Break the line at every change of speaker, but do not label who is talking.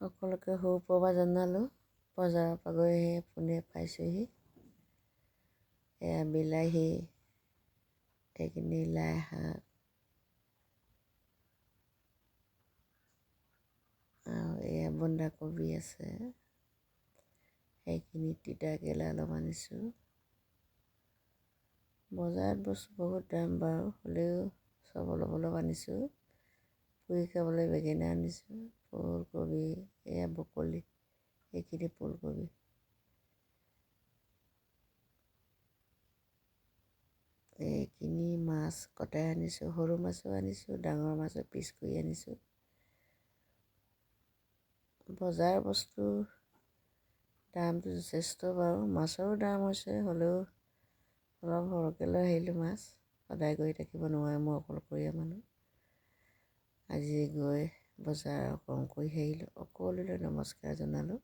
সকলোকে সুপ্ৰভাত জনালোঁ। বজাৰৰ পৰা গৈ পোনে পাইছোঁহি। এয়া বিলাহী, এইখিনি লাই শাক আৰু এয়া বন্ধাকবি আছে। সেইখিনি তিতাকেৰেলা অলপ আনিছোঁ। বজাৰত বস্তু বহুত দাম বাৰু, হ'লেও চব অলপ অলপ আনিছোঁ। পুৰি খাবলৈ বেঙেনা আনিছোঁ, ফুলকবি, এয়া ব্ৰকলি, এইখিনি ফুলকবি। এইখিনি মাছ কটাই আনিছোঁ, সৰু মাছো আনিছোঁ, ডাঙৰ মাছো পিচ কৰি আনিছোঁ। বজাৰৰ বস্তু দামটো যথেষ্ট বাৰু, মাছৰো দাম হৈছে, হ'লেও অলপ সৰহকৈ লৈ আহিলোঁ মাছ। সদায় গৈ থাকিব নোৱাৰে, মই অকলশৰীয়া মানুহ। আজি গৈ বজাৰ কম কৰি আহিলোঁ। সকলোলৈ নমস্কাৰ জনালোঁ।